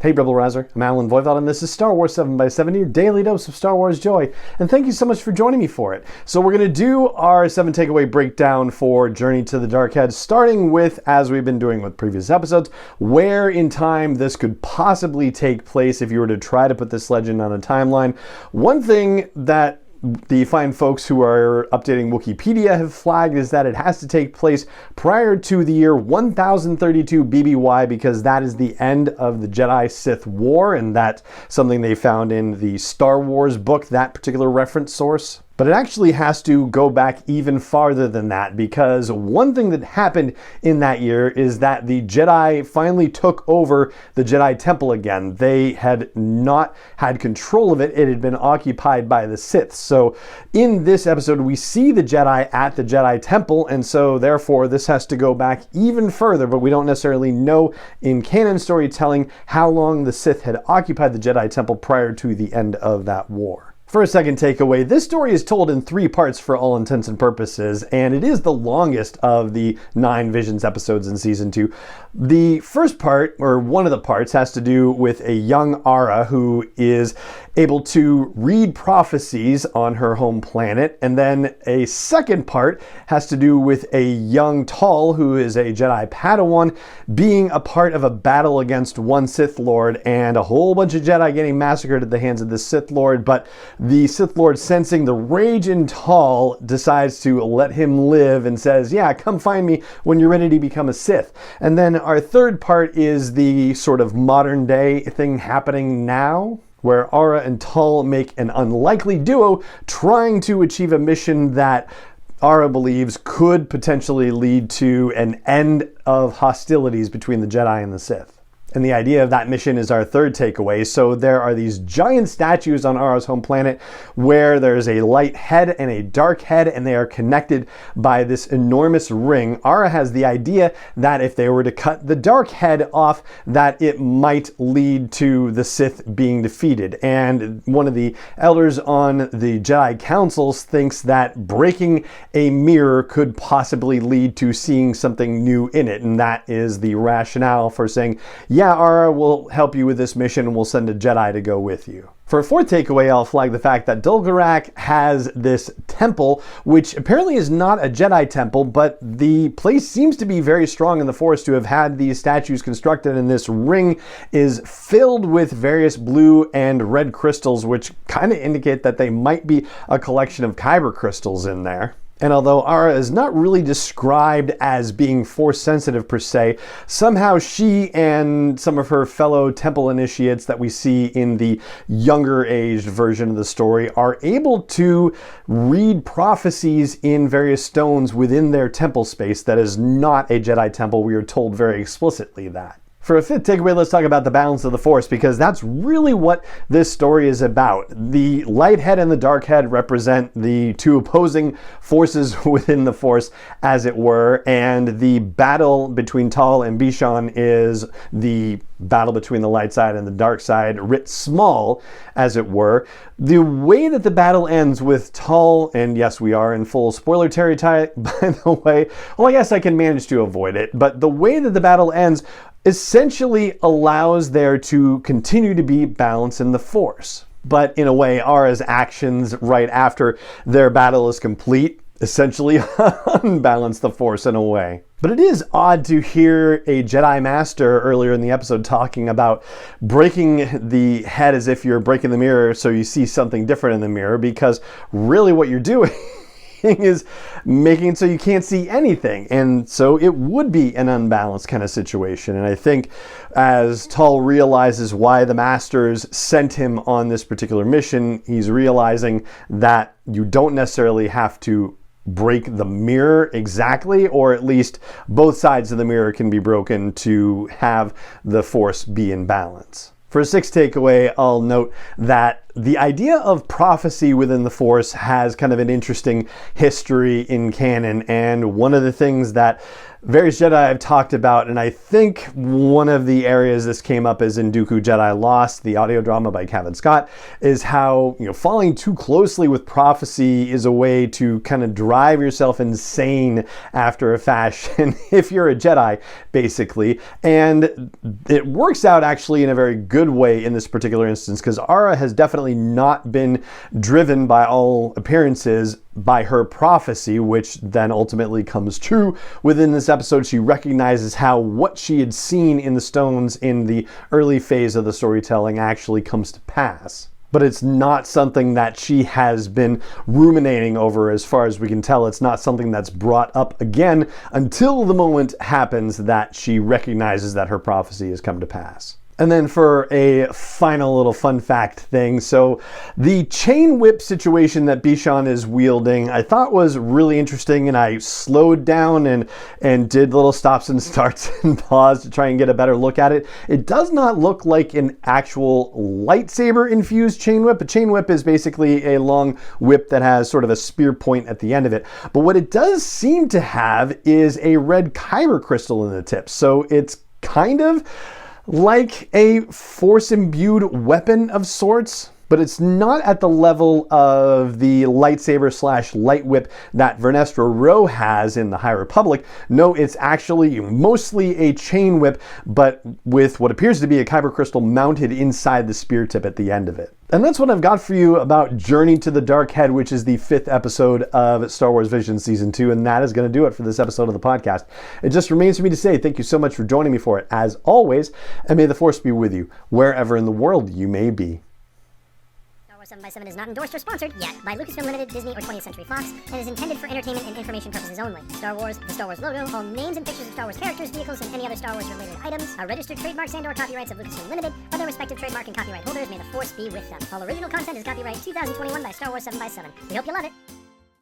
Hey Rebel Rouser, I'm Alan Voivod and this is Star Wars 7x7, your daily dose of Star Wars joy. And thank you so much for joining me for it. So we're going to do our 7 takeaway breakdown for Journey to the Dark Head, starting with, as we've been doing with previous episodes, where in time this could possibly take place if you were to try to put this legend on a timeline. One thing that the fine folks who are updating Wikipedia have flagged is that it has to take place prior to the year 1032 BBY, because that is the end of the Jedi-Sith War, and that's something they found in the Star Wars book, that particular reference source. But it actually has to go back even farther than that, because one thing that happened in that year is that the Jedi finally took over the Jedi Temple again. They had not had control of it. It had been occupied by the Sith. So in this episode, we see the Jedi at the Jedi Temple, and so therefore this has to go back even further, but we don't necessarily know in canon storytelling how long the Sith had occupied the Jedi Temple prior to the end of that war. For a second takeaway, this story is told in 3 parts for all intents and purposes, and it is the longest of the 9 Visions episodes in Season 2. The first part, or one of the parts, has to do with a young Ara who is able to read prophecies on her home planet, and then a second part has to do with a young Tal, who is a Jedi Padawan, being a part of a battle against one Sith Lord, and a whole bunch of Jedi getting massacred at the hands of the Sith Lord, but the Sith Lord, sensing the rage in Tal, decides to let him live and says, yeah, come find me when you're ready to become a Sith. And then our third part is the sort of modern day thing happening now, where Ara and Tal make an unlikely duo trying to achieve a mission that Ara believes could potentially lead to an end of hostilities between the Jedi and the Sith. And the idea of that mission is our third takeaway. So there are these giant statues on Ara's home planet where there's a light head and a dark head, and they are connected by this enormous ring. Ara has the idea that if they were to cut the dark head off, that it might lead to the Sith being defeated. And one of the elders on the Jedi Councils thinks that breaking a mirror could possibly lead to seeing something new in it. And that is the rationale for saying, yeah, Ara will help you with this mission and we'll send a Jedi to go with you. For a fourth takeaway, I'll flag the fact that Dol Gulrak has this temple, which apparently is not a Jedi temple, but the place seems to be very strong in the Force to have had these statues constructed, and this ring is filled with various blue and red crystals, which kind of indicate that they might be a collection of kyber crystals in there. And although Ara is not really described as being Force sensitive per se, somehow she and some of her fellow temple initiates that we see in the younger aged version of the story are able to read prophecies in various stones within their temple space that is not a Jedi temple. We are told very explicitly that. For a fifth takeaway, let's talk about the balance of the Force, because that's really what this story is about. The light head and the dark head represent the 2 opposing forces within the Force, as it were, and the battle between Tal and Bishan is the battle between the light side and the dark side, writ small, as it were. The way that the battle ends with Tal, and yes, we are in full spoiler territory, by the way, well, I guess I can manage to avoid it, but the way that the battle ends essentially allows there to continue to be balance in the Force. But in a way, Ara's actions right after their battle is complete essentially unbalance the Force in a way. But it is odd to hear a Jedi Master earlier in the episode talking about breaking the head as if you're breaking the mirror so you see something different in the mirror, because really what you're doing is making it so you can't see anything. And so it would be an unbalanced kind of situation. And I think as Tal realizes why the Masters sent him on this particular mission, he's realizing that you don't necessarily have to break the mirror exactly, or at least both sides of the mirror can be broken to have the Force be in balance. For a sixth takeaway, I'll note that the idea of prophecy within the Force has kind of an interesting history in canon, and one of the things that various Jedi have talked about, and I think one of the areas this came up is in Dooku Jedi Lost, the audio drama by Kevin Scott, is how, falling too closely with prophecy is a way to kind of drive yourself insane after a fashion if you're a Jedi, basically. And it works out actually in a very good way in this particular instance, because Aura has definitely not been driven by all appearances by her prophecy, which then ultimately comes true within this episode. She recognizes how what she had seen in the stones in the early phase of the storytelling actually comes to pass. But it's not something that she has been ruminating over, as far as we can tell. It's not something that's brought up again until the moment happens that she recognizes that her prophecy has come to pass. And then for a final little fun fact thing, so the chain whip situation that Bishan is wielding, I thought was really interesting, and I slowed down and did little stops and starts and pause to try and get a better look at it. It does not look like an actual lightsaber infused chain whip. A chain whip is basically a long whip that has sort of a spear point at the end of it. But what it does seem to have is a red kyber crystal in the tip. So it's kind of like a Force-imbued weapon of sorts, but it's not at the level of the lightsaber / light whip that Vernestra Rwoh has in the High Republic. No, it's actually mostly a chain whip, but with what appears to be a kyber crystal mounted inside the spear tip at the end of it. And that's what I've got for you about Journey to the Dark Head, which is the 5th episode of Star Wars Visions Season 2, and that is going to do it for this episode of the podcast. It just remains for me to say thank you so much for joining me for it, as always, and may the Force be with you, wherever in the world you may be. 7x7 is not endorsed or sponsored yet by Lucasfilm Limited, Disney, or 20th Century Fox, and is intended for entertainment and information purposes only. Star Wars, the Star Wars logo, all names and pictures of Star Wars characters, vehicles, and any other Star Wars related items are registered trademarks and/or copyrights of Lucasfilm Limited, or their respective trademark and copyright holders. May the Force be with them. All original content is copyright 2021 by Star Wars 7x7. We hope you love it.